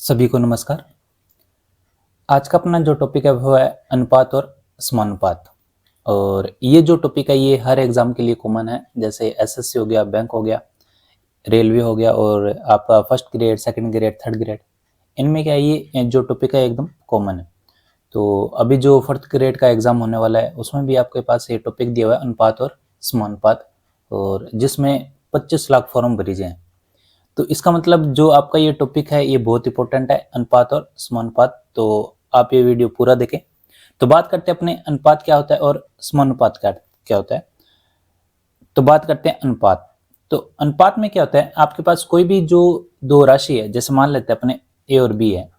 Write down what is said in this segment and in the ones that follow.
सभी को नमस्कार। आज का अपना जो टॉपिक है वो है अनुपात और समानुपात। और ये जो टॉपिक है ये हर एग्जाम के लिए कॉमन है, जैसे एसएससी हो गया, बैंक हो गया, रेलवे हो गया और आपका first grade, second grade, third grade, इनमें क्या है ये जो टॉपिक है एकदम कॉमन है। तो अभी जो फोर्थ ग्रेड का एग्जाम होने वाला है उसमें भी आपके पास ये टॉपिक दिया हुआ है अनुपात और समानुपात, और जिसमें 25 लाख फॉर्म भरी जाए। तो इसका मतलब जो आपका ये टॉपिक है ये बहुत इंपॉर्टेंट है, अनुपात और समानुपात। तो आप ये वीडियो पूरा देखें। तो बात करते हैं अपने अनुपात क्या होता है और समानुपात क्या होता है। तो बात करते हैं अनुपात। तो अनुपात में क्या होता है, आपके पास कोई भी जो दो राशि है, जैसे मान लेते हैं अपने ए और बी है,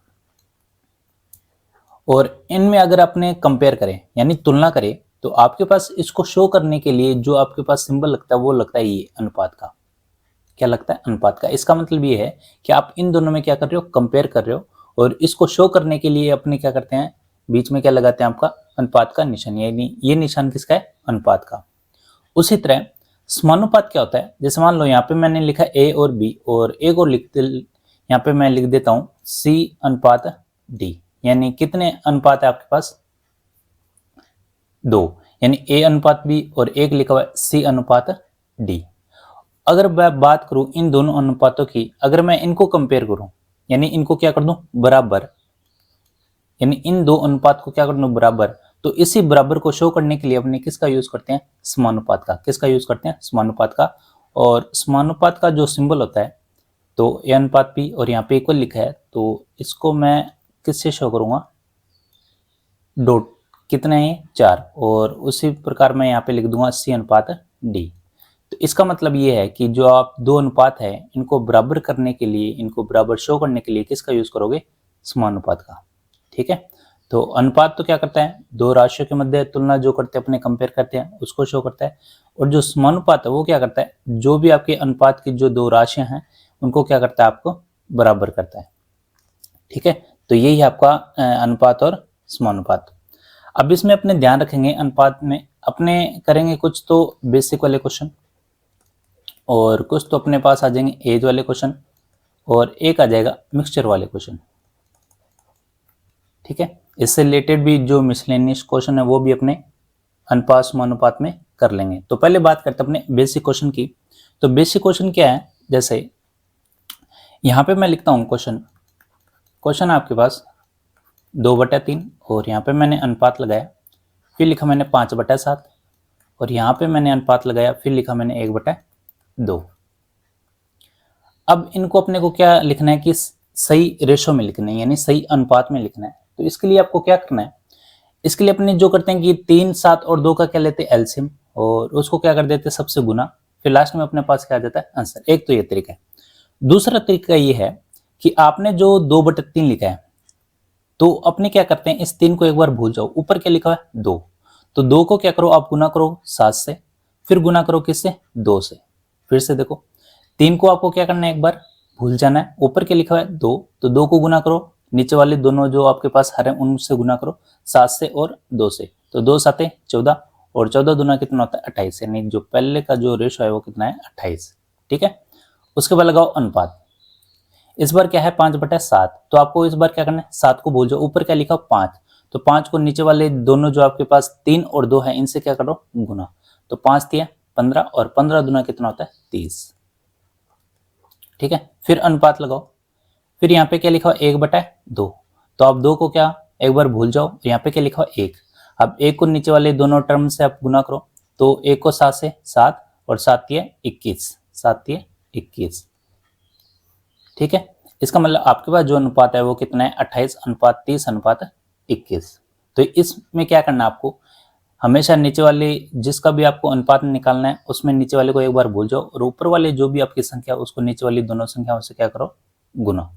और इनमें अगर आपने कंपेयर करें यानी तुलना करें, तो आपके पास इसको शो करने के लिए जो आपके पास सिंबल लगता है वो लगता है ये अनुपात का। क्या लगता है? अनुपात का। इसका मतलब ये है कि आप इन दोनों में क्या कर रहे हो, कंपेयर कर रहे हो, और इसको शो करने के लिए अपने क्या करते हैं, बीच में क्या लगाते हैं, आपका अनुपात का निशान, यानी ये निशान किसका है, अनुपात का। उसी तरह समानुपात क्या होता है, जैसे मान लो यहाँ पे मैंने लिखा ए और बी, और ए को यहाँ पे मैं लिख देता हूं सी अनुपात डी, यानी कितने अनुपात है आपके पास, दो, यानी ए अनुपात बी, और एक लिखा हुआ है सी अनुपात डी। अगर मैं बात करूं इन दोनों अनुपातों की, अगर मैं इनको कंपेयर करूं यानी इनको क्या कर दूं बराबर, यानी इन दो अनुपात को क्या कर दूं बराबर, तो इसी बराबर को शो करने के लिए अपने किसका यूज करते हैं, समानुपात का। किसका यूज करते हैं, समानुपात का। और समानुपात का जो सिंबल होता है, तो ए अनुपात बी और यहाँ पे इक्वल लिखा है, तो इसको मैं किससे शो करूंगा, डॉट, कितना है, 4, और उसी प्रकार मैं यहाँ पे लिख दूंगा सी अनुपात डी। तो इसका मतलब ये है कि जो आप दो अनुपात है इनको बराबर करने के लिए, इनको बराबर शो करने के लिए किसका यूज करोगे, समानुपात का। ठीक है। तो अनुपात तो क्या करता है, दो राशियों के मध्य तुलना जो करते हैं, अपने कंपेयर करते हैं, उसको शो करता है। और जो समानुपात है वो क्या करता है, जो भी आपके अनुपात की जो दो राशियां हैं उनको क्या करता है, आपको बराबर करता है। ठीक है। तो यही है आपका अनुपात और समानुपात। अब इसमें अपने ध्यान रखेंगे, अनुपात में अपने करेंगे कुछ तो बेसिक वाले क्वेश्चन, और कुछ तो अपने पास आ जाएंगे एज वाले क्वेश्चन, और एक आ जाएगा मिक्सचर वाले क्वेश्चन। ठीक है। इससे रिलेटेड भी जो मिसलेनियस क्वेश्चन है वो भी अपने अनुपात समानुपात में कर लेंगे। तो पहले बात करते हैं अपने बेसिक क्वेश्चन की। तो बेसिक क्वेश्चन क्या है, जैसे यहाँ पे मैं लिखता हूँ क्वेश्चन आपके पास 2/3, और यहाँ पे मैंने अनुपात लगाया, फिर लिखा मैंने 5/7, और यहाँ पे मैंने अनुपात लगाया, फिर लिखा मैंने 1/2। अब इनको अपने को क्या लिखना है कि सही रेशो में लिखना है, यानी सही अनुपात में लिखना है। तो इसके लिए आपको क्या करना है, इसके लिए अपने जो करते हैं कि 3, 7 और 2 का क्या लेते हैं, एलसीएम, और उसको क्या कर देते हैं सबसे गुना, फिर लास्ट में अपने पास क्या आ जाता है, आंसर। एक तो ये तरीका है। दूसरा तरीका ये है कि आपने जो 2/3 लिखा है, तो अपने क्या करते हैं, इस 3 को एक बार भूल जाओ, ऊपर क्या लिखा है 2, तो 2 को क्या करो आप गुना करो 7 से, फिर गुना करो किससे, 2 से। फिर से देखो, 3 को आपको क्या करना है, एक बार भूल जाना है, ऊपर क्या लिखा है 2, तो 2 को गुना करो, नीचे वाले दोनों जो आपके पास हर है उनसे गुना करो 7 से और 2 से, तो 2 7 14, और 14 दूना कितना होता है 28, यानी जो पहले का जो रेशो है वो कितना है 28। ठीक है। उसके बाद लगाओ अनुपात। इस बार क्या है 5/7, तो आपको इस बार क्या करना है, 7 को भूल जाओ, ऊपर क्या लिखा 5, तो 5 को नीचे वाले दोनों जो आपके पास 3 और 2 है इनसे क्या करो गुना, तो 5 3 15, और 15 दूना कितना होता है 30। ठीक है। फिर अनुपात लगाओ, फिर यहाँ पे क्या लिखा हुआ 1/2, तो आप 2 को क्या एक बार भूल जाओ, यहाँ पे क्या लिखा हुआ 1, अब 1 को नीचे वाले दोनों टर्म से आप गुना करो, तो 1 को 7 से 7, और 7 3 21, 7 3 21। ठीक है। इसका मतलब आपके पास जो अनुपात है वो कितना है, 28:30:21। तो इसमें क्या करना है आपको, हमेशा नीचे वाले जिसका भी आपको अनुपात निकालना है उसमें नीचे वाले को एक बार भूल जाओ, और ऊपर वाले जो भी आपकी संख्या उसको नीचे वाली दोनों संख्याओं से क्या करो, गुना।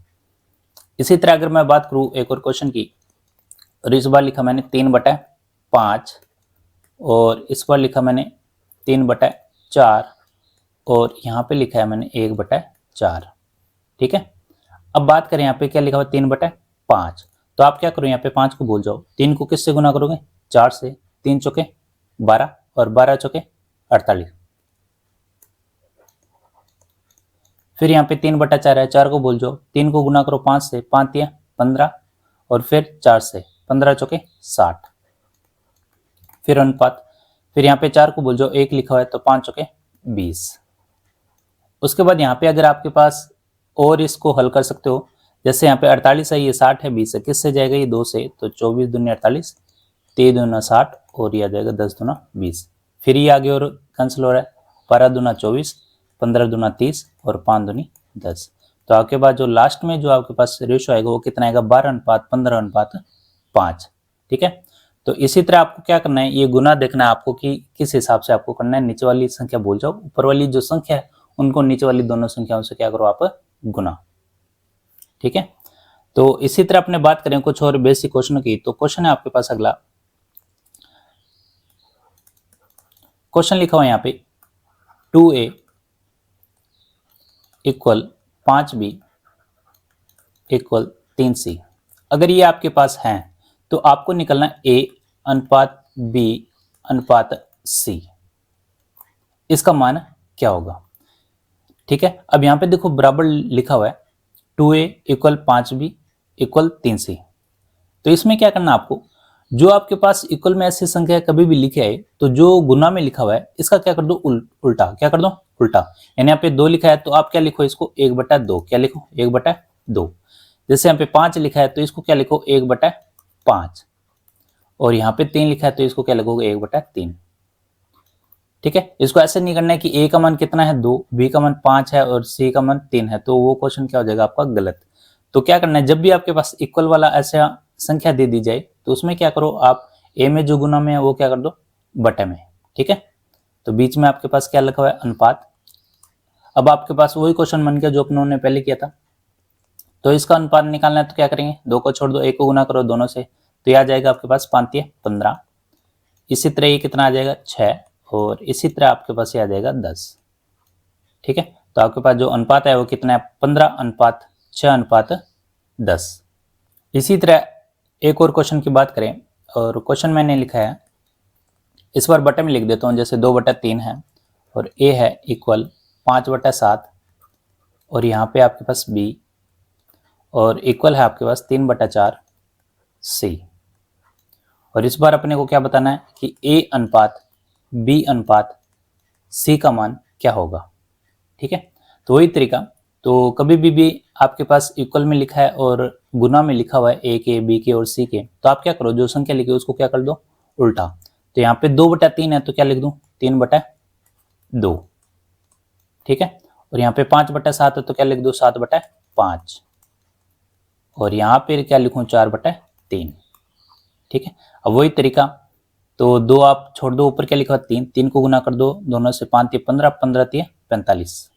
इसी तरह अगर मैं बात करूं एक और क्वेश्चन की, और इस बार लिखा मैंने 3/5, और इस बार लिखा मैंने 3/4, और यहाँ पे लिखा है मैंने 1/4। ठीक है। अब बात करें यहाँ पे क्या लिखा हुआ 3/5, तो आप क्या करो, यहाँ पे 5 को भूल जाओ, 3 को किससे गुना करोगे, 4 से, 3 चौके 12, और 12 चौके 48, फिर यहाँ पे 3/4 है, 4 को भूल जाओ, 3 को गुना करो 5 से, 5 या 15 और फिर 4 से, 15 चौके 60। फिर अनुपात, फिर यहाँ पे 4 को भूल जाओ, 1 लिखा हुआ है तो 5 चौके 20। उसके बाद यहाँ पे अगर आपके पास और इसको हल कर सकते हो, जैसे यहाँ पे 48 है, ये 60 है, 20 है, किससे जाएगा ये 2 से, तो 24 दूनी 48, 3 दूना 60 और ये आ जाएगा 10 दूना 20। फिर ये आगे और कैंसिल हो रहा है, 12 दूना 24, 15 दूना 30 और 5 दूनी 10। तो आपके पास जो लास्ट में जो आपके पास रेशो आएगा वो कितना आएगा, 12:15:5। ठीक है। तो इसी तरह आपको क्या करना है, ये गुना देखना है आपको कि किस हिसाब से आपको करना है। नीचे वाली संख्या भूल जाओ, ऊपर वाली जो संख्या है उनको नीचे वाली दोनों संख्याओं से क्या करो आप, गुना। ठीक है। तो इसी तरह अपने बात करें कुछ और बेसिक क्वेश्चन की, तो क्वेश्चन है आपके पास अगला क्वेश्चन लिखा हुआ है यहाँ पे 2a equal 5b equal 3c। अगर ये आपके पास है तो आपको निकलना a अनुपात b अनुपात c, इसका मान क्या होगा। ठीक है। अब यहाँ पे देखो बराबर लिखा हुआ है 2a equal 5b equal 3c। तो इसमें क्या करना आपको, जो आपके पास इक्वल में ऐसी संख्या कभी भी लिखे आए तो जो गुना में लिखा हुआ है इसका क्या कर दो, उल्टा। क्या कर दो, उल्टा। यानी यहाँ पे 2 लिखा है तो आप क्या लिखो, इसको 1/2। क्या लिखो, 1/2। जैसे यहाँ पे 5 लिखा है तो इसको क्या लिखो, 1/5। और यहाँ पे 3 लिखा है तो इसको क्या लिखोगे, 1/3। ठीक है। इसको ऐसे नहीं करना है कि a का मान कितना है 2, b का मान 5 है और c का मान 3 है, तो वो क्वेश्चन क्या हो जाएगा आपका, गलत। तो क्या करना है, जब भी आपके पास इक्वल वाला ऐसा संख्या दे दी जाए तो उसमें क्या करो आप, a में जो गुना में है वो क्या कर दो, बटे में। ठीक है। तो बीच में आपके पास क्या लिखा हुआ है, अनुपात। अब आपके पास वही क्वेश्चन बन गया जो अपनों ने पहले किया था। तो इसका अनुपात निकालना है तो क्या करेंगे, 2 को छोड़ दो, 1 को गुना करो दोनों से, तो यह आ जाएगा आपके पास 5 15। इसी तरह ये कितना आ जाएगा, 6। और इसी तरह आपके पास ये आ जाएगा 10। ठीक है। तो आपके पास जो अनुपात है वो कितना है, 15:6:10। इसी तरह एक और क्वेश्चन की बात करें, और क्वेश्चन मैंने लिखा है, इस बार बटे में लिख देता हूँ, जैसे 2/3 है और a है इक्वल 5/7 और यहाँ पे आपके पास b और इक्वल है आपके पास 3/4 c। और इस बार अपने को क्या बताना है कि a अनुपात b अनुपात c का मान क्या होगा। ठीक है। तो वही तरीका, तो कभी भी आपके पास इक्वल में लिखा है और गुना में लिखा हुआ है a के, b के और c के, तो आप क्या करो, जो संख्या लिखी उसको क्या कर दो, उल्टा। तो यहाँ पे 2/3 है तो क्या लिख दूं, 3/2। ठीक है। और यहाँ पे 5/7 है तो क्या लिख दो, 7/5। और यहाँ पे क्या लिखूं, 4/3। ठीक है। अब वही तरीका, तो 2 आप छोड़ दो, ऊपर क्या लिखा हुआ, 3, 3 को गुना कर दो दोनों से, 5 × 15, 15 × 45।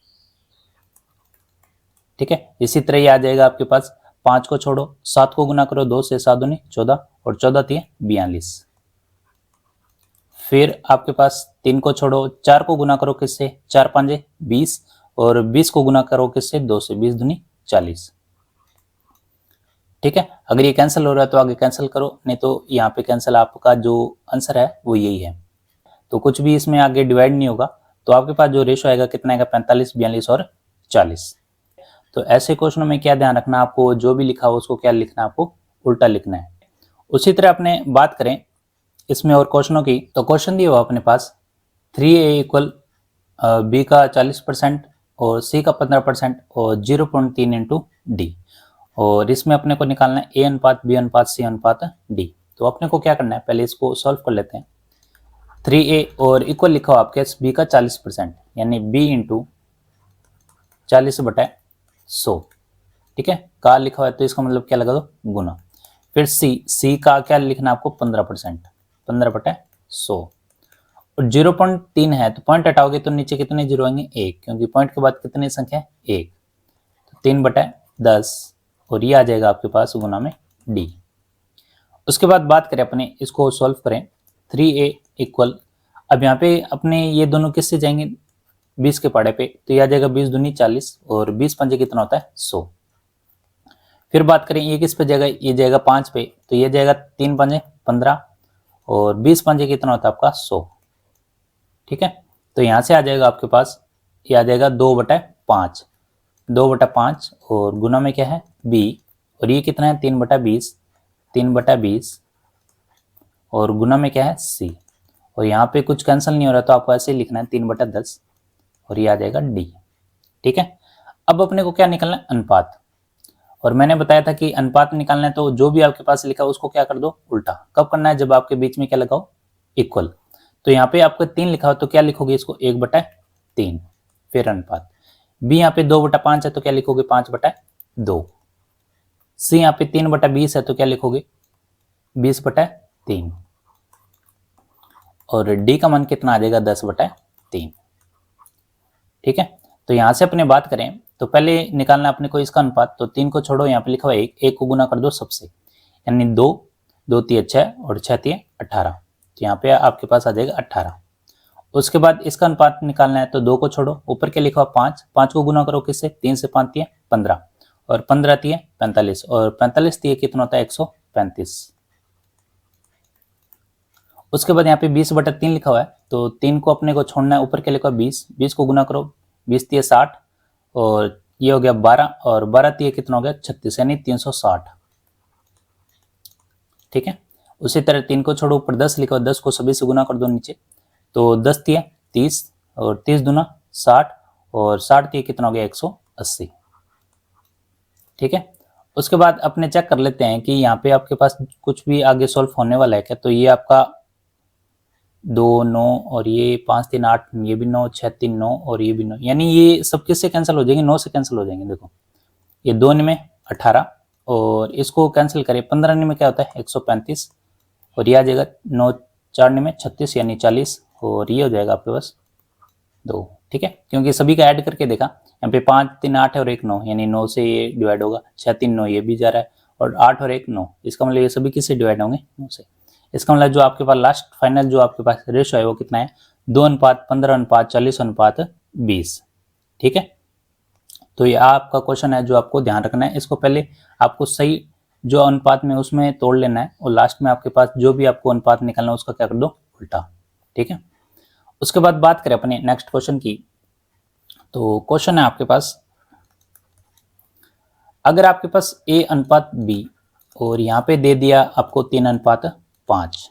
ठीक है। इसी तरह ये आ जाएगा आपके पास, 5 को छोड़ो, 7 को गुना करो 2 से, 7 दूनी 14 और 14 × 42। फिर आपके पास 3 को छोड़ो, 4 को गुना करो किससे, 4 × 5 = 20 और 20 को गुना करो किससे, 2 से, 20 दूनी 40। ठीक है। अगर ये कैंसिल हो रहा है तो आगे कैंसिल करो, नहीं तो यहाँ पे कैंसिल, आपका जो आंसर है वो यही है। तो कुछ भी इसमें आगे डिवाइड नहीं होगा, तो आपके पास जो रेशो आएगा कितना आएगा, 45, 42 और 40। तो ऐसे क्वेश्चनों में क्या ध्यान रखना, आपको जो भी लिखा हो उसको क्या लिखना है, आपको उल्टा लिखना है। उसी तरह अपने बात करें इसमें और क्वेश्चनों की, तो क्वेश्चन दिया हुआ अपने पास 3a इक्वल b का 40% और c का 15% और 0.3 × d। और इसमें अपने को निकालना है a अनुपात b अनुपात c अनुपात d। तो अपने को क्या करना है, पहले इसको सॉल्व कर लेते हैं। 3a और इक्वल लिखा हो आपके b का 40%, यानी b × 40/100। ठीक है। का लिखा हुआ है तो इसका मतलब क्या लगा दो, गुना। फिर c का क्या लिखना है आपको, 15%, 15/100। और 0.3 है तो पॉइंट हटाओगे तो नीचे कितने जीरो आएंगे, 1, क्योंकि पॉइंट के बाद कितनी संख्या है, 1। तो 3/10 और ये आ जाएगा आपके पास गुना में d। उसके बाद बात करें अपने, इसको सॉल्व करें। 3a इक्वल, अब यहाँ पे अपने ये दोनों किससे जाएंगे, 20 के पहाड़े पे, तो यह आ जाएगा 20 दूनी 40 और 20 पंजे कितना होता है, 100। फिर बात करें ये किस पे जाएगा, ये जाएगा 5 पे, तो ये जाएगा 3 पंजे 15 और 20 पंजे कितना होता है आपका, 100। ठीक है। तो यहाँ से आ जाएगा आपके पास, ये आ जाएगा 2/5। 2/5 और गुना में क्या है b, और ये कितना है 3/20, 3/20 और गुना में क्या है c, और यहाँ पे कुछ कैंसिल नहीं हो रहा तो आपको ऐसे ही लिखना है 3/10 और ये आ जाएगा d। ठीक है, अब अपने को क्या निकालना है अनुपात, और मैंने बताया था कि अनुपात निकालना है तो जो भी आपके पास लिखा है उसको क्या कर दो उल्टा। कब करना है, जब आपके बीच में क्या लगाओ इक्वल। तो यहाँ पे आपको 3 लिखा हो तो क्या लिखोगे इसको 1/3, फिर अनुपात। बी यहाँ पे 2/5 है तो क्या लिखोगे 5/2। सी यहाँ पे 3/20 है तो क्या लिखोगे 20/3, और डी का मान कितना आ जाएगा 10/3। ठीक है, तो यहां से अपने बात करें तो पहले निकालना अपने को इसका अनुपात, तो 3 को छोड़ो, यहाँ पे लिखा हुआ 1, 1 को गुना कर दो सबसे, यानी 2, 2 तिया 6 और 6 तिया 18, तो यहाँ पे आपके पास आ जाएगा 18। उसके बाद इसका अनुपात निकालना है तो 2 को छोड़ो, ऊपर क्या लिखा हुआ 5, 5 को गुना करो किससे 3 से, 5 तिया 15 और 15 तिया 45 और 45 तिया कितना होता है 135। उसके बाद यहाँ पे 20/3 लिखा हुआ है तो 3 को अपने को छोड़ना है, ऊपर क्या लिखा हुआ 20, 20 को गुना करो 20 तिया 60 और ये हो गया 12 और 12 तिया कितना हो गया 36, यानी 360। ठीक है, उसी तरह 3 को छोड़ो, ऊपर 10 लिखा हुआ, 10 को सभी से गुना कर दो नीचे, तो 10 तिया 30 और 30 दूना 60 और 60 तिया कितना हो गया 180। ठीक है, उसके बाद अपने चेक कर लेते हैं कि यहाँ पे आपके पास कुछ भी आगे सॉल्व होने वाला है क्या। तो ये आपका 2 9 और ये 5 3 8, ये भी 9, 6 3 9 और ये भी 9, यानी ये सब किससे कैंसिल हो जाएंगे 9 से कैंसिल हो जाएंगे। देखो ये 2 में 18 और इसको कैंसिल करें 15 में क्या होता है 135 और ये आ जाएगा 9 4 में 36 यानी 40 और ये हो जाएगा आपके पास 2। ठीक है, क्योंकि सभी का ऐड करके देखा, यहाँ पे 5 3 8 है और 1 9, यानी 9 से ये डिवाइड होगा, 6 3 9 ये भी जा रहा है और 8 और 1 9, इसका मतलब ये सभी किससे डिवाइड होंगे 9 से। इसका मतलब जो आपके पास लास्ट फाइनल जो आपके पास रेशो है वो कितना है 2:15:40:20। ठीक है, तो ये आपका क्वेश्चन है जो आपको ध्यान रखना है, इसको पहले आपको सही जो अनुपात में उसमें तोड़ लेना है और लास्ट में आपके पास जो भी आपको अनुपात निकालना है उसका क्या कर दो उल्टा। ठीक है, उसके बाद बात करें अपने नेक्स्ट क्वेश्चन की, तो क्वेश्चन है आपके पास, अगर आपके पास A:B और यहाँ पे दे दिया आपको 3:5,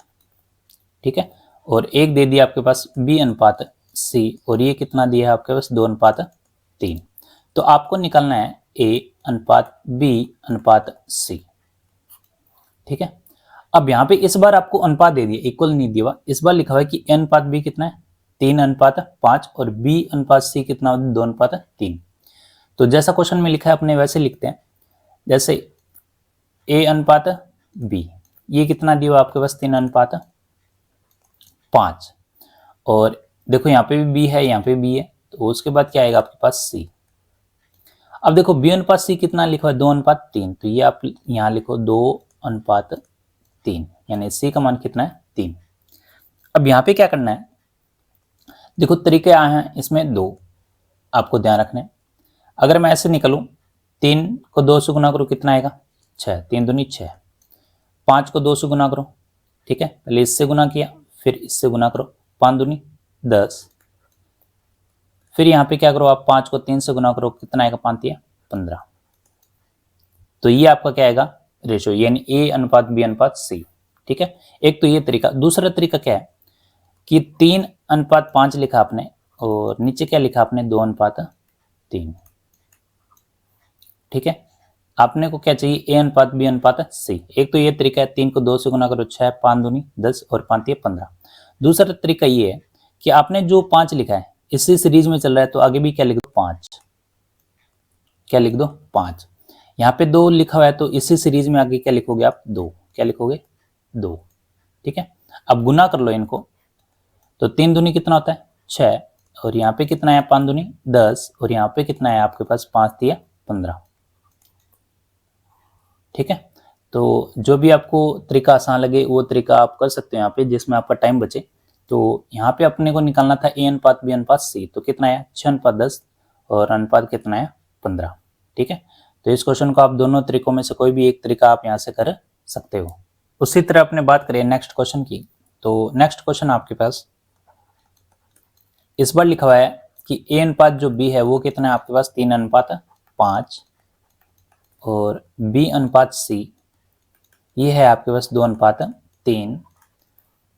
ठीक है, और एक दे दिया आपके पास B:C और ये कितना दिया है आपके पास 2:3, तो आपको निकालना है A:B:C। ठीक है, अब यहाँ पे इस बार आपको अनुपात दे दिया, इक्वल नहीं दिया, इस बार लिखा हुआ है कि A:B कितना है 3:5 और B:C कितना 2:3। तो जैसा क्वेश्चन में लिखा है अपने वैसे लिखते हैं, जैसे A:B ये कितना दिया हुआ आपके पास 3:5 और देखो यहाँ पे भी B है, यहाँ पे B है, तो उसके बाद क्या आएगा आपके पास C। अब देखो B:C कितना लिखा है 2:3, तो ये आप यहाँ लिखो 2:3, यानी C का मान कितना है 3। अब यहाँ पे क्या करना है, देखो तरीके आए हैं इसमें 2 आपको ध्यान रखना है। अगर मैं ऐसे निकलूं 3 को 2 से गुना करो कितना आएगा 6, 3 दूनी 6, 5 को 2 से गुना करो, ठीक है, पहले इससे गुना किया फिर इससे गुना करो, 5 दूनी 10, फिर यहाँ पे क्या करो आप 5 को 3 से गुना करो कितना आएगा 5 तिया 15। तो ये आपका क्या आएगा रेशो, यानी A:B:C। ठीक है, एक तो ये तरीका। दूसरा तरीका क्या है कि 3:5 लिखा आपने और नीचे क्या लिखा आपने 2:3। ठीक है, आपने को क्या चाहिए A:B:C। एक तो ये तरीका है 3 को 2 से गुना करो 6, 5 दूनी 10 और 5 तिया 15। दूसरा तरीका ये है कि आपने जो 5 लिखा है इसी सीरीज में चल रहा है तो आगे भी क्या लिख दो 5, क्या लिख दो 5। यहाँ पे 2 लिखा हुआ है तो इसी सीरीज में आगे क्या लिखोगे आप 2, क्या लिखोगे 2। ठीक है, अब गुना कर लो इनको, तो 3 दूनी कितना होता है 6 और यहाँ पे कितना है 5 दूनी 10 और यहाँ पे कितना है आपके पास 5 तिया 15। ठीक है, तो जो भी आपको तरीका आसान लगे वो तरीका आप कर सकते हो यहाँ पे जिसमें आपका टाइम बचे। तो यहाँ पे अपने को निकालना था A:B:C, तो कितना है 6:10 और अनुपात कितना है 15। ठीक है, तो इस क्वेश्चन को आप दोनों तरीकों में से कोई भी एक तरीका आप यहाँ से कर सकते हो। उसी तरह अपने बात करें नेक्स्ट क्वेश्चन की, तो नेक्स्ट क्वेश्चन आपके पास इस बार लिखा हुआ है कि A अनुपात जो B है वो कितना है आपके पास 3:3 5 और B अनुपात C ये है आपके पास 2:3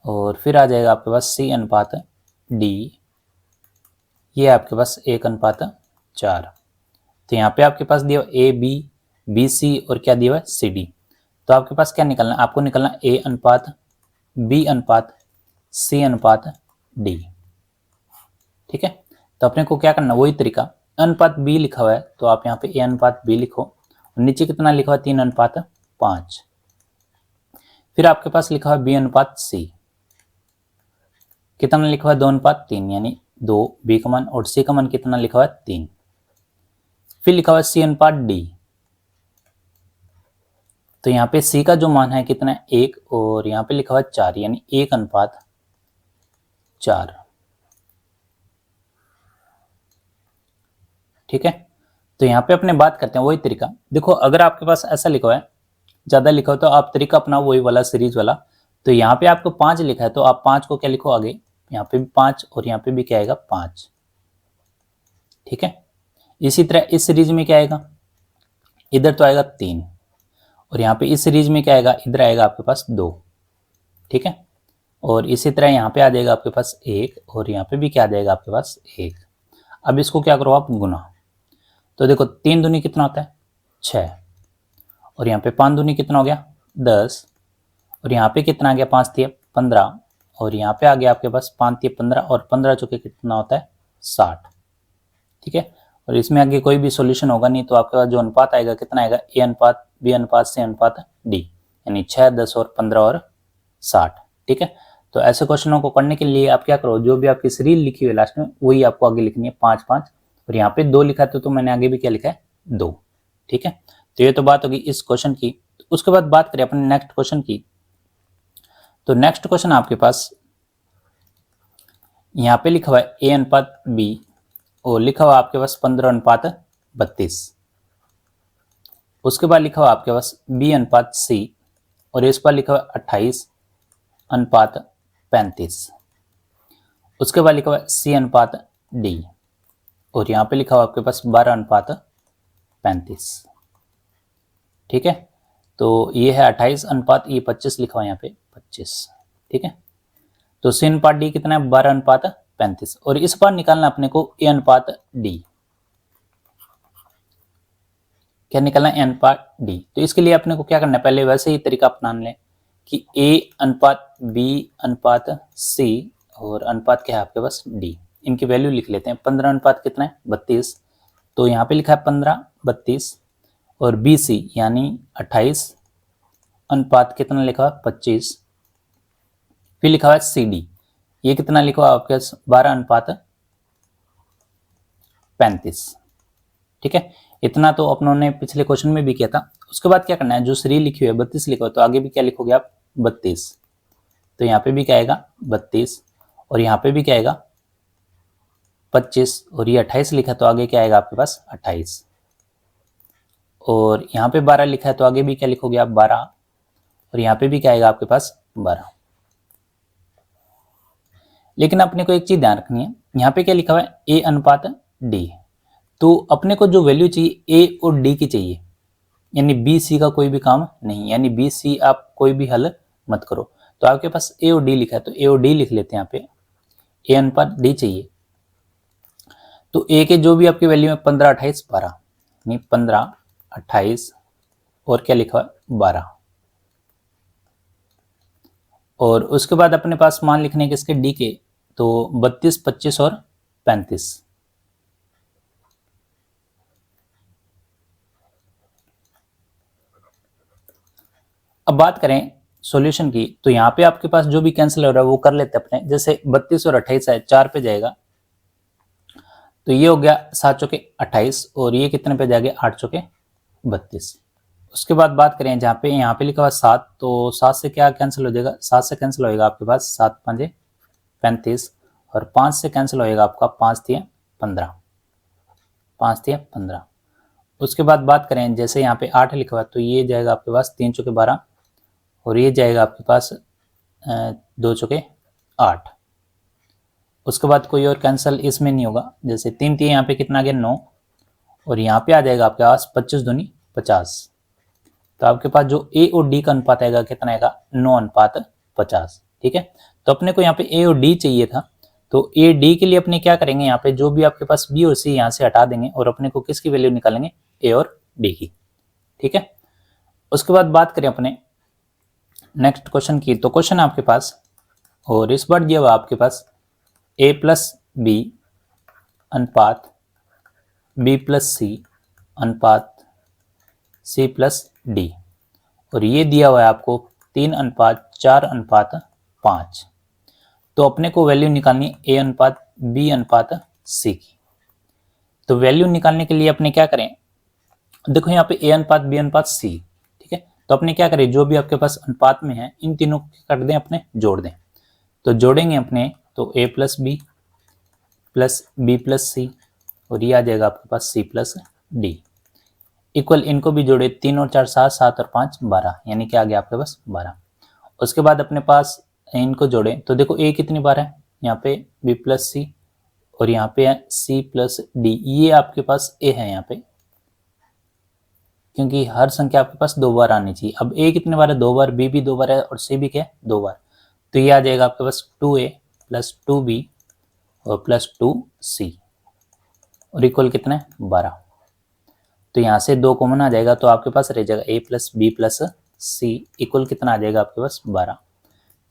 और फिर आ जाएगा आपके पास C अनुपात D ये आपके पास 1:4। तो यहाँ पे आपके पास दिया A B B C और क्या दिया है C D। तो आपके पास क्या निकलना है, आपको निकलना A अनुपात B अनुपात C अनुपात D। ठीक है, तो अपने को क्या करना, वही तरीका, अनुपात B लिखा हुआ है तो आप यहाँ पे A अनुपात B लिखो और नीचे कितना लिखा हुआ है 3:5। फिर आपके पास लिखा हुआ है B अनुपात C, कितना लिखा हुआ है 2:3 यानी 2 B का मान और C का मान कितना लिखा हुआ है 3। फिर लिखा हुआ है C अनुपात D, तो यहाँ पे C का जो मान है कितना है 1 और यहाँ पे लिखा हुआ है 4 यानी 1:4। ठीक है, तो यहाँ पे अपने बात करते हैं वही तरीका। देखो अगर आपके पास ऐसा लिखा हुआ है, ज्यादा लिखा हो तो आप तरीका अपना वही वाला सीरीज वाला। तो यहाँ पे आपको 5 लिखा है तो आप 5 को क्या लिखो आगे, यहाँ पे भी 5 और यहाँ पे भी क्या आएगा 5। ठीक है, इसी तरह इस सीरीज में क्या आएगा, इधर तो आएगा 3 और यहाँ पे इस सीरीज में क्या आएगा, इधर आएगा आपके पास 2। ठीक है, और इसी तरह यहाँ पे आ जाएगा आपके पास 1 और यहाँ पे भी क्या आ जाएगा आपके पास 1। अब इसको क्या करो आप गुना, तो देखो 3 दूनी कितना होता है 6 और यहाँ पे 5 दूनी कितना हो गया 10 और यहाँ पे कितना आ गया 5 3 15 और यहाँ पे आ गया आपके पास 5 3 15 और 15 चौके कितना होता है 60। ठीक है, और इसमें आगे कोई भी सॉल्यूशन होगा नहीं तो आपके पास जो अनुपात आएगा कितना आएगा A अनुपात B अनुपात C अनुपात D यानी 6 10 और 15 और 60। ठीक है, तो ऐसे क्वेश्चनों को करने के लिए आप क्या करो, जो भी आपकी सीरीज लिखी हुई है लास्ट में वही आपको आगे लिखनी है 5 5 और यहाँ पे 2 लिखा है तो मैंने आगे भी क्या लिखा है 2। ठीक है, तो ये तो बात होगी इस क्वेश्चन की। उसके बाद बात करें अपने नेक्स्ट क्वेश्चन की, तो नेक्स्ट क्वेश्चन आपके पास यहाँ पे लिखा हुआ है A अनुपात B और लिखा हुआ आपके पास 15:32। उसके बाद लिखा हुआ आपके पास B अनुपात C और इस पर लिखा हुआ 28:35। उसके बाद लिखा हुआ C अनुपात D और यहाँ पे लिखा हुआ आपके पास 12:35। ठीक है, तो ये है 28 अनुपात ये 25 लिखा हुआ है यहाँ पे 25। ठीक है, तो C अनुपात D कितना है 12:35 और इस बार निकालना अपने को A अनुपात D, क्या निकालना है A अनुपात D। तो इसके लिए अपने को क्या करना है, पहले वैसे ही तरीका अपना लें कि A अनुपात B अनुपात C और अनुपात क्या है आपके पास D, इनकी वैल्यू लिख लेते हैं। 15 अनुपात कितना है 32 तो यहाँ पे लिखा है 15:32 और BC यानी 28 अनुपात कितना लिखा है 25। फिर लिखा हुआ है CD, ये कितना लिखा हुआ आपके पास 12:35। ठीक है, इतना तो अपनों ने पिछले क्वेश्चन में भी किया था। उसके बाद क्या करना है, जो सीरीज लिखी हुई है 32 लिखा हुआ तो आगे भी क्या लिखोगे आप 32, तो यहाँ पे भी क्या आएगा 32 और यहाँ पे भी क्या आएगा 25 और ये 28 लिखा है तो आगे क्या आएगा आपके पास 28 और यहाँ पे 12 लिखा है तो आगे भी क्या लिखोगे आप 12 और यहाँ पे भी क्या आएगा आपके पास 12। लेकिन अपने को एक चीज ध्यान रखनी है, यहाँ पे क्या लिखा हुआ है A अनुपात D, तो अपने को जो वैल्यू चाहिए A और D की चाहिए, यानी B C का कोई भी काम नहीं, यानी B C आप कोई भी हल मत करो। तो आपके पास A और D लिखा है तो A और D लिख लेते हैं। यहाँ पे A अनुपात D चाहिए तो A के जो भी आपकी वैल्यू है 15 28 12 यानी 15 28 और क्या लिखा है 12 और उसके बाद अपने पास मान लिखने के इसके D के, तो 32 25 और 35। अब बात करें सॉल्यूशन की, तो यहाँ पे आपके पास जो भी कैंसिल हो रहा है वो कर लेते हैं अपने। जैसे 32 और 28 है 4 पे जाएगा तो ये हो गया 7 चौके 28 और ये कितने पे जाएगा 8 चौके 32। उसके बाद बात करें जहाँ पे यहाँ पे लिखा हुआ 7 तो 7 से क्या कैंसिल हो जाएगा, 7 से कैंसिल होएगा आपके पास 7 5 35 और 5 से कैंसिल होएगा आपका 5 3 15 5 3 15। उसके बाद बात करें जैसे यहाँ पे 8 लिखा हुआ तो ये जाएगा आपके पास 3 चौके 12 और ये जाएगा आपके पास 2 चौके 8। उसके बाद कोई और कैंसिल इसमें नहीं होगा। जैसे 3 3 यहाँ पे कितना आ गया 9 और यहाँ पे आ जाएगा आपके पास 25 दूनी 50। तो आपके पास जो ए और डी का अनुपात आएगा कितना आएगा 9:50। ठीक है, तो अपने को यहाँ पे ए और डी चाहिए था, तो ए डी के लिए अपने क्या करेंगे, यहाँ पे जो भी आपके पास बी और सी यहाँ से हटा देंगे और अपने को किसकी वैल्यू निकालेंगे, ए और डी की। ठीक है, उसके बाद बात करें अपने नेक्स्ट क्वेश्चन की, तो क्वेश्चन आपके पास और इस बार दिया हुआ आपके पास ए प्लस बी अनुपात बी प्लस सी अनुपात सी प्लस डी, और ये दिया हुआ है आपको 3:4:5। तो अपने को वैल्यू निकालनी है ए अनुपात बी अनुपात सी की। तो वैल्यू निकालने के लिए अपने क्या करें, देखो यहाँ पे ए अनुपात बी अनुपात सी। ठीक है, तो अपने क्या करें, जो भी आपके पास अनुपात में है इन तीनों को कर दें, अपने जोड़ दें। तो जोड़ेंगे अपने, तो ए प्लस बी प्लस सी, और ये आ जाएगा आपके पास सी प्लस डी इक्वल, इनको भी जोड़े, 3 और 4 7, 7 और 5 12, यानी कि आ गया आपके पास 12। उसके बाद अपने पास इनको जोड़े, तो देखो ए कितनी बार है, यहाँ पे बी प्लस सी और यहाँ पे है सी प्लस डी, ये आपके पास ए है यहाँ पे, क्योंकि हर संख्या आपके पास 2 बार आनी चाहिए। अब ए कितने बार है, 2 बार, बी भी 2 बार है और सी भी क्या है 2 बार। तो ये आ जाएगा आपके पास 2a प्लस 2b और प्लस 2c और इक्वल कितना है 12। तो यहाँ से 2 कॉमन आ जाएगा, तो आपके पास रह जाएगा a plus B plus C equal कितना आ जाएगा आपके पास 12।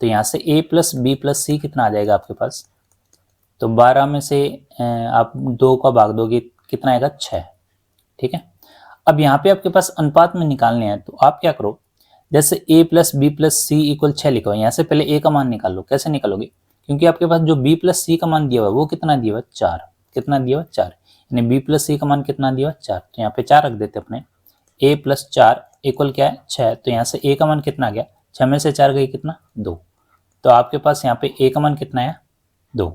तो यहाँ से a प्लस बी प्लस सी कितना आ जाएगा आपके पास, तो 12 में से आप 2 का भाग दोगे कितना आएगा 6। ठीक है, अब यहाँ पे आपके पास अनुपात में निकालने हैं, तो आप क्या करो, जैसे a plus B plus C equal 6 लिखा हुआ है, यहाँ से पहले a का मान निकाल लो। कैसे निकालोगे, क्योंकि आपके पास जो b प्लस सी का मान दिया हुआ है वो कितना दिया हुआ है 4, कितना दिया हुआ 4, यानी b प्लस सी का मान कितना दिया हुआ 4। तो यहाँ पे 4 रख देते अपने, a प्लस 4 इक्वल क्या है 6। तो यहाँ से a का मान कितना आ गया, 6 में से 4 गई कितना 2, तो आपके पास यहाँ पे a का मान कितना है 2।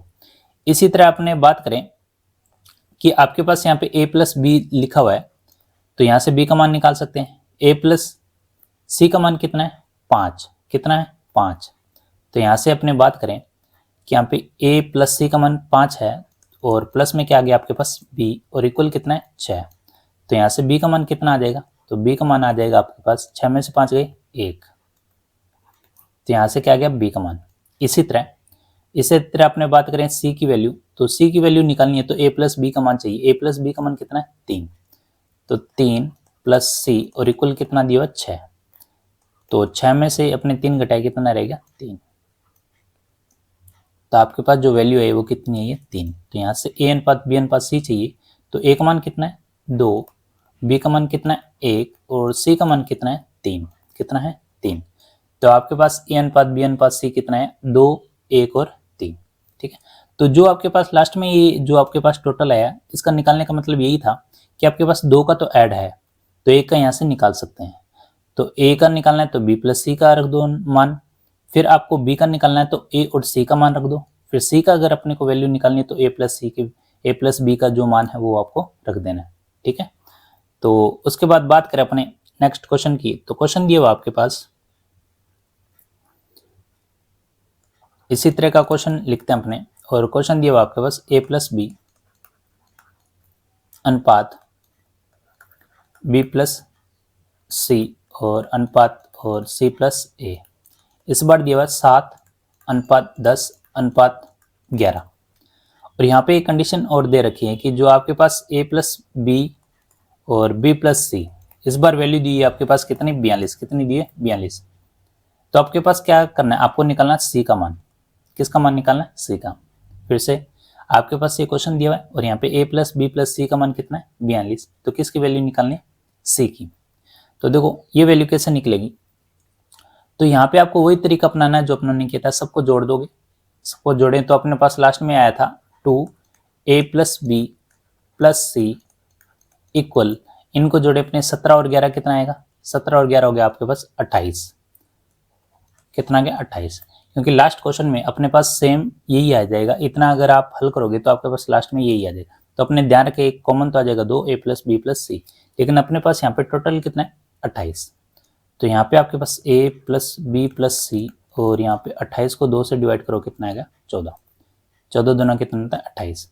इसी तरह अपने बात करें कि आपके पास यहाँ पे a प्लस बी लिखा हुआ है, तो यहाँ से b का मान निकाल सकते हैं। a प्लस सी का मान कितना है 5, कितना है 5। तो यहाँ से अपने बात करें कि यहाँ पे a प्लस सी का मान 5 है और प्लस में क्या आ गया आपके पास b और इक्वल कितना है 6। तो यहाँ से b का मान कितना आ जाएगा, तो b का मान आ जाएगा आपके पास 6 में से 5 गए 1। तो यहाँ से क्या आ गया b का मान। इसी तरह अपने बात करें c की वैल्यू, तो c की वैल्यू निकालनी है तो a प्लस बी का मान चाहिए। a प्लस बी का मान कितना है 3, तो 3 प्लस सी और इक्वल कितना दिया हुआ 6। तो 6 में से अपने 3 घटाए कितना रहेगा 3। तो आपके पास जो वैल्यू है वो कितनी है, ये 3। तो यहाँ से a अनुपात b अनुपात c चाहिए, तो a का मान कितना है 2, b का मान कितना है 1 और c का मान कितना है 3, कितना है 3। तो आपके पास a अनुपात b अनुपात c कितना है 2, 1 और 3। ठीक है, तो जो आपके पास लास्ट में ये जो आपके पास टोटल आया, इसका निकालने का मतलब यही था कि आपके पास 2 का तो ऐड है, तो 1 का यहाँ से निकाल सकते हैं। तो a का निकालना है तो b प्लस सी का रख दो मान, फिर आपको b का निकालना है तो a और c का मान रख दो, फिर c का अगर अपने को वैल्यू निकालनी है तो a प्लस b का जो मान है वो आपको रख देना है। ठीक है, तो उसके बाद बात करें अपने नेक्स्ट क्वेश्चन की, तो क्वेश्चन दिया हुआ आपके पास इसी तरह का क्वेश्चन लिखते हैं अपने, और क्वेश्चन दिया हुआ आपके पास a प्लस बी अनुपात b प्लस सी और अनुपात और c प्लस a। इस बार दिया हुआ 7:10:11। और यहाँ पे एक कंडीशन और दे रखी है कि जो आपके पास a प्लस बी और b प्लस सी, इस बार वैल्यू दी है आपके पास कितनी 42, कितनी दी है 42। तो आपके पास क्या करना है, आपको निकालना है c का मान। किसका मान निकालना है, c का। फिर से आपके पास ये क्वेश्चन दिया हुआ है और यहाँ पे a प्लस बी प्लस सी का मान कितना है 42, तो किसकी वैल्यू निकालनी है c की। तो देखो ये वैल्यू कैसे निकलेगी, तो यहाँ पे आपको वही तरीका अपनाना है जो अपने किया था, सबको जोड़ दोगे। सबको जोड़े तो अपने पास लास्ट में आया था 2a plus B plus C equal, इनको जोड़े अपने 17 और 11 कितना आएगा, 17 और 11 हो गया आपके पास 28। कितना गया 28, क्योंकि लास्ट क्वेश्चन में अपने पास सेम यही आ जाएगा। इतना अगर आप हल करोगे तो आपके पास लास्ट में यही आ जाएगा। तो अपने ध्यान रखें एक कॉमन तो आ जाएगा 2a प्लस बी प्लस सी, लेकिन अपने पास यहाँ पे टोटल कितना है 28। तो यहाँ पे आपके पास a प्लस बी प्लस सी और यहाँ पे 28 को 2 से डिवाइड करो कितना आएगा 14। 14 दोनों कितना होता है 28।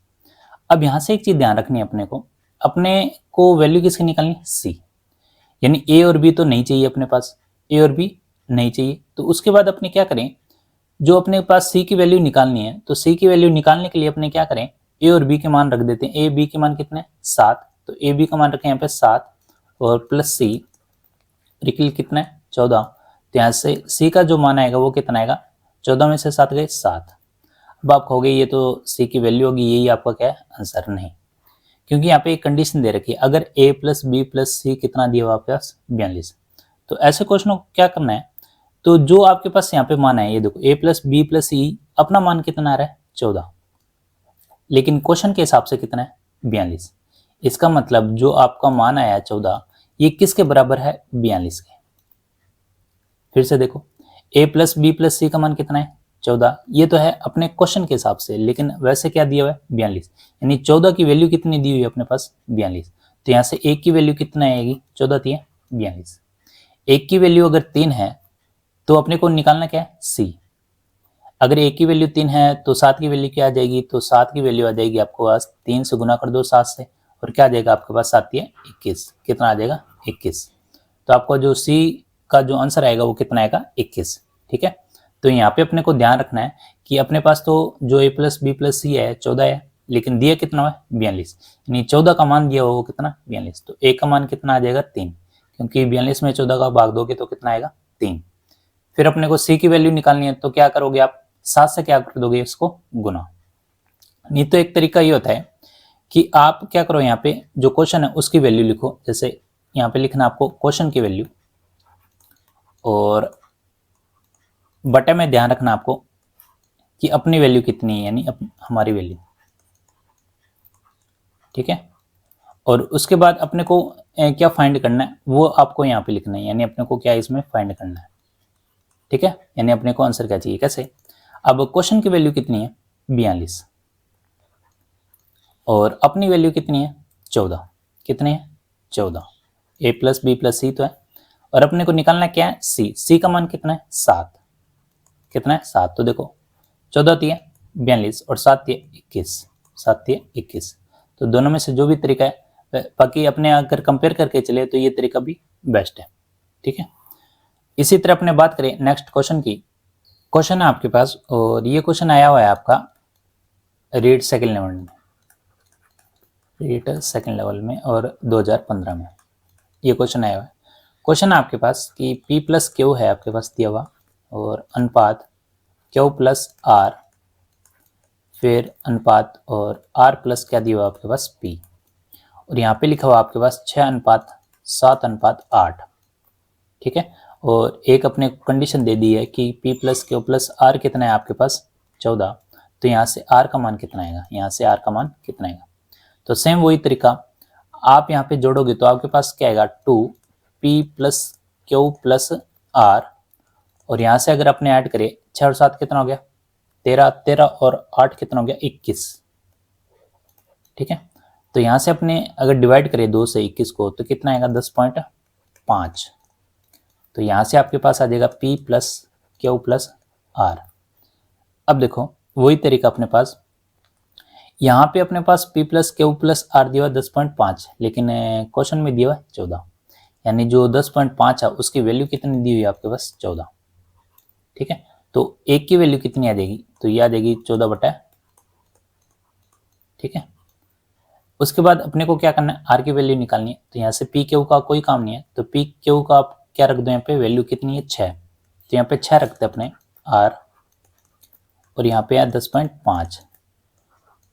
अब यहाँ से एक चीज ध्यान रखनी है अपने को, अपने को वैल्यू किसकी निकालनी, सी, यानी ए और बी तो नहीं चाहिए अपने पास, ए और बी नहीं चाहिए। तो उसके बाद अपने क्या करें, जो अपने पास सी की वैल्यू निकालनी है, तो सी की वैल्यू निकालने के लिए अपने क्या करें, ए और बी के मान रख देते हैं। ए बी के मान कितने, 7, तो ए बी का मान रखें यहाँ पे 7 और प्लस सी रिकल कितना है, 14। तो यहाँ से सी का जो मान आएगा वो कितना आएगा, 14 में से 7 गए 7। अब आप कहोगे ये तो सी की वैल्यू होगी, यही आपका क्या है आंसर, नहीं, क्योंकि यहाँ पे एक कंडीशन दे रखी है, अगर a प्लस बी प्लस सी कितना दिया हुआ आपके पास, 42। तो ऐसे क्वेश्चनों को क्या करना है, तो जो आपके पास यहाँ पे मान है, ये देखो a प्लस बी प्लस सी अपना मान कितना आ रहा है 14, लेकिन क्वेश्चन के हिसाब से कितना है 42। इसका मतलब जो आपका मान आया है 14, ये किसके बराबर है, 42 के। फिर से देखो, a प्लस बी प्लस सी का मान कितना है 14, ये तो है अपने क्वेश्चन के हिसाब से, लेकिन वैसे क्या दिया हुआ है 42, यानी 14 की वैल्यू कितनी दी हुई है अपने पास 42। तो यहाँ से एक की वैल्यू कितना आएगी, 14 थी 42। एक की वैल्यू अगर 3 है तो अपने को निकालना क्या है, सी। अगर एक की वैल्यू 3 है तो 7 की वैल्यू क्या आ जाएगी, तो 7 की वैल्यू आ जाएगी आपको पास 3 से गुना कर दो 7 से, और क्या आ जाएगा आपके पास 7 21, कितना आ जाएगा 21। तो आपका जो सी का जो आंसर आएगा वो कितना आएगा 21, ठीक है। तो यहाँ पे अपने को ध्यान रखना है कि अपने पास तो जो a प्लस बी प्लस सी है 14 है, लेकिन दिया कितना है 42, यानी 14 का मान दिया हुआ वो कितना 42। तो a का मान कितना आ जाएगा 3, क्योंकि 42 में 14 का भाग दोगे तो कितना आएगा 3। फिर अपने को c की वैल्यू निकालनी है, तो क्या करोगे आप, 7 से क्या कर दोगे इसको गुना। नहीं तो एक तरीका ये होता है कि आप क्या करो, यहाँ पे जो क्वेश्चन है उसकी वैल्यू लिखो, जैसे यहाँ पे लिखना आपको क्वेश्चन की वैल्यू, और बटे में ध्यान रखना आपको कि अपनी वैल्यू कितनी है, यानी हमारी वैल्यू, ठीक है। और उसके बाद अपने को क्या फाइंड करना है वो आपको यहाँ पे लिखना है, यानी अपने को क्या इसमें फाइंड करना है, ठीक है, यानी अपने को आंसर क्या चाहिए, कैसे। अब क्वेश्चन की वैल्यू कितनी है 42 और अपनी वैल्यू कितनी है 14, कितनी है 14, a प्लस बी प्लस सी तो है, और अपने को निकालना क्या है सी का मान कितना है 7, कितना है 7। तो देखो 14 थी 42 और 7 थी 21, 7 थी 21। तो दोनों में से जो भी तरीका है, बाकी अपने अगर कंपेयर करके चले तो ये तरीका भी बेस्ट है, ठीक है। इसी तरह अपने बात करें नेक्स्ट क्वेश्चन की। क्वेश्चन है आपके पास, और ये क्वेश्चन आया हुआ है आपका रीड सेकेंड लेवल में, रीड सेकेंड लेवल में, और 2015 में ये क्वेश्चन आया हुआ है। क्वेश्चन है आपके पास कि P प्लस क्यू है आपके पास दिया हुआ, और अनुपात क्यू प्लस आर, फिर अनुपात और आर प्लस क्या दिया हुआ आपके पास P, और यहाँ पे लिखा हुआ आपके पास 6:7:8, ठीक है। और एक अपने कंडीशन दे दी है कि P plus Q plus R कितना है आपके पास 14। तो यहाँ से आर का मान कितना आएगा, यहाँ से आर का मान कितना आएगा। तो सेम वही तरीका आप यहाँ पे जोड़ोगे तो आपके पास क्या आएगा 2P plus Q plus are, और यहाँ से अगर अपने ऐड करें 6 और 7 कितना हो गया 13, 13 और 8 कितना हो गया 21, ठीक है। तो यहाँ से अपने अगर डिवाइड करें 2 से 21 को तो कितना आएगा 10.5। तो यहाँ से आपके पास आ जाएगा P plus Q plus R. अब देखो वही तरीका अपने पास, यहाँ पे अपने पास P plus Q plus R दिया हुआ 10.5, लेकिन क्वेश्चन में दिया हुआ 14, यानी जो 10.5 है उसकी वैल्यू कितनी दी हुई है आपके पास 14, ठीक है। तो एक की वैल्यू कितनी आ जाएगी, तो ये आ जाएगी 14/, ठीक है। उसके बाद अपने को क्या करना है, आर की वैल्यू निकालनी है। तो यहाँ से पी क्यू का कोई काम नहीं है, तो पी क्यू का आप क्या रख दो, यहाँ पे वैल्यू कितनी है 6, तो यहाँ पे 6 रखते हैं अपने आर, और यहाँ पे है 10.5।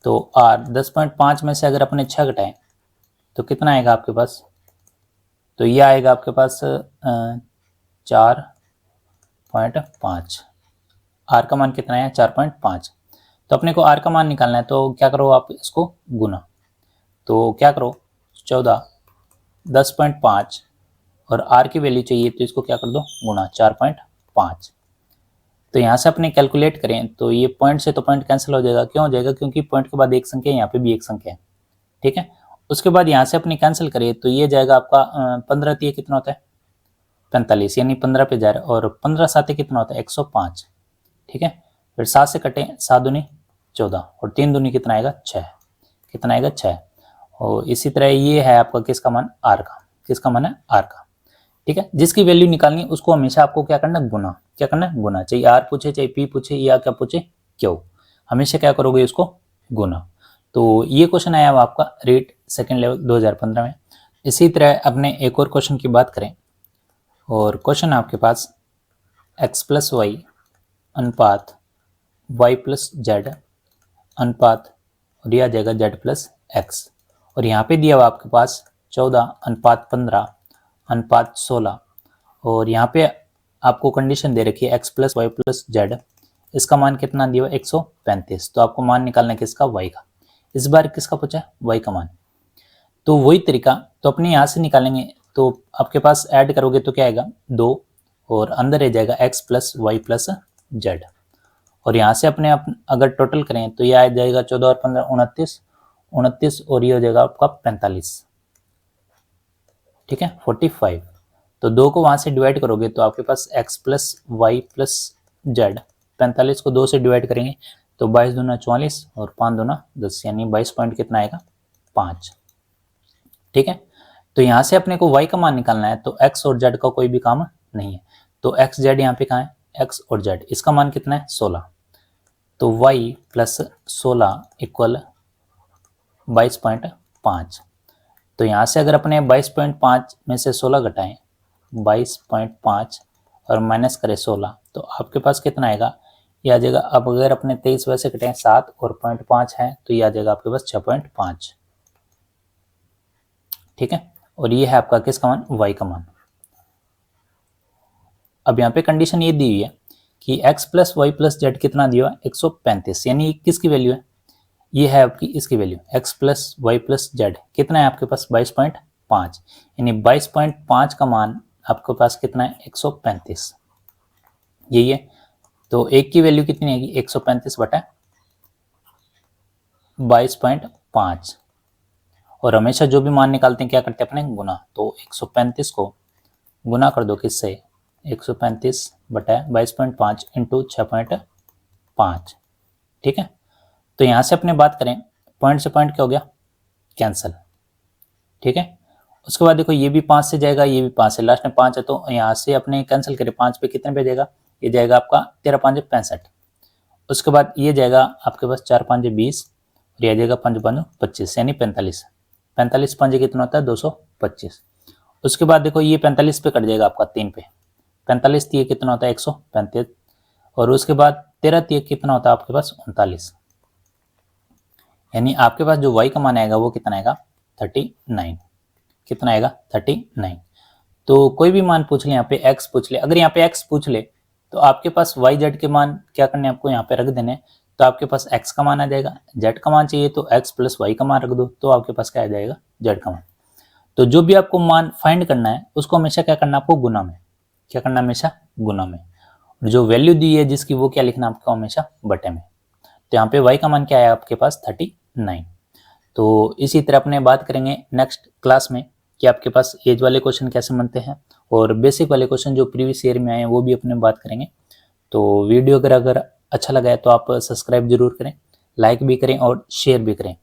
तो आर 10.5 में से अगर अपने 6 घटाएं तो कितना आएगा आपके पास, तो ये आएगा आपके पास 4.5। आर का मान कितना है 4.5। तो अपने को आर का मान निकालना है, तो क्या करो आप इसको गुना, तो क्या करो 14 10.5 और आर की वैल्यू चाहिए तो इसको क्या कर दो गुना 4.5। तो यहाँ से अपने कैलकुलेट करें तो ये पॉइंट से तो पॉइंट कैंसिल हो जाएगा, क्यों हो जाएगा, क्योंकि पॉइंट के बाद एक संख्या है, यहाँ पे भी एक संख्या है, ठीक है। उसके बाद यहाँ से अपने कैंसिल करें तो ये जाएगा आपका 15 3 कितना होता है 45, यानी 15 पे जा रहा है, और 15 7 कितना होता है 105, ठीक है। फिर 7 से कटे 7 दूनी 14 और 3 दूनी कितना आएगा 6, कितना आएगा 6, और इसी तरह ये है आपका किसका मान, आर का, किसका मान है, आर का। ठीक है, जिसकी वैल्यू निकालनी उसको हमेशा आपको क्या करना, गुना, क्या करना, गुना। चाहे आर पूछे, चाहे पी पूछे, या क्या पूछे, क्यों, हमेशा क्या करोगे, उसको गुना। तो ये क्वेश्चन आया हुआ आपका रेट सेकेंड लेवल 2015 में। इसी तरह अपने एक और क्वेश्चन की बात करें, और क्वेश्चन आपके पास x प्लस वाई अनुपात y प्लस जेड अनुपात, और यह आ जाएगा z प्लस एक्स, और यहाँ पे दिया हुआ आपके पास 14:15 अनुपात 16, और यहाँ पे आपको कंडीशन दे रखी है x plus Y plus Z, इसका मान कितना दिया हुआ, 135। तो आपको मान निकालना है किसका, y का। इस बार किसका पूछा है, y का मान। तो वही तरीका, तो अपने यहाँ से निकालेंगे, तो आपके पास ऐड करोगे तो क्या आएगा, 2, और अंदर रह जाएगा x plus Y plus z, और यहाँ से अपने अगर टोटल करें तो यह आ जाएगा 14 और 15 29, और ये हो जाएगा आपका 45, ठीक है, 45। तो 2 को वहाँ से डिवाइड करोगे तो आपके पास x plus Y plus z, 45 को 2 से डिवाइड करेंगे तो 22 दूना 44 और 5 दूना 10, यानी 22 पॉइंट कितना आएगा, 5। ठीक है, तो यहाँ से अपने को y का मान निकालना है, तो x और z का कोई भी काम नहीं है, तो x z यहाँ पे कहाँ है, x और z, इसका मान कितना है, 16। तो y प्लस 16 इक्वल 22.5। तो यहाँ से अगर अपने 22.5 में से 16 घटाएं, 22.5 और माइनस करें 16, तो आपके पास कितना आएगा, ये आ जाएगा। अब अगर अपने 23 वैसे कटें 7 और 0.5 है तो ये आ जाएगा आपके पास 6.5। ठीक है, और ये है आपका किसका मान, y का मान। अब यहाँ पे कंडीशन ये दी हुई है कि x plus Y plus z कितना दिया हुआ, 135, यानी किसकी वैल्यू है, ये है आपकी इसकी value, x plus Y plus z कितना है आपके पास, 22.5, यानी 22.5 का मान आपके पास कितना है, 135, यही है। तो एक की वैल्यू कितनी आएगी, 135 बटा 22.5, और हमेशा जो भी मान निकालते हैं क्या करते हैं अपने, गुना। तो 135 को गुना कर दो किससे, 135 बटा 22.5 इंटू 6.5। ठीक है, तो यहाँ से अपने बात करें, पॉइंट से पॉइंट क्या हो गया, कैंसिल। ठीक है, उसके बाद देखो ये भी 5 से जाएगा, ये भी 5 से, लास्ट में 5 है, तो यहाँ से अपने कैंसिल करें, 5 पे कितने पे जाएगा, ये जाएगा आपका 13 5 65। उसके बाद ये जाएगा आपके पास 4 5 20, और यह जाएगा 5 5 25, यानी 45। 45 5 कितना होता है, 225। उसके बाद देखो ये 45 पे कट जाएगा आपका 3 पे, 45 3 कितना होता है, 135, और उसके बाद 13 3 कितना होता है आपके पास, 39, यानी आपके पास जो y का मान आएगा वो कितना आएगा, 39। कितना आएगा, 39। तो कोई भी मान पूछ ले, यहाँ पे x पूछ ले, अगर यहाँ पे x पूछ ले तो आपके पास y z के मान क्या करने, आपको यहाँ पे रख देने, तो आपके पास x का मान आ जाएगा, z का मान चाहिए तो x प्लस y का मान रख दो, तो आपके पास क्या आ जाएगा, z का मान। तो जो भी आपको मान फाइंड करना है उसको हमेशा क्या करना, आपको गुना में, क्या करना, हमेशा गुना में, और जो वैल्यू दी है जिसकी वो क्या लिखना आपको, हमेशा बटे में। तो यहाँ पे y का मान क्या है आपके पास, 39। तो इसी तरह अपने बात करेंगे नेक्स्ट क्लास में कि आपके पास एज वाले क्वेश्चन कैसे बनते हैं, और बेसिक वाले क्वेश्चन जो प्रीवियस ईयर में आए हैं वो भी अपने बात करेंगे। तो वीडियो अगर अच्छा लगा है तो आप सब्सक्राइब जरूर करें, लाइक भी करें और शेयर भी करें।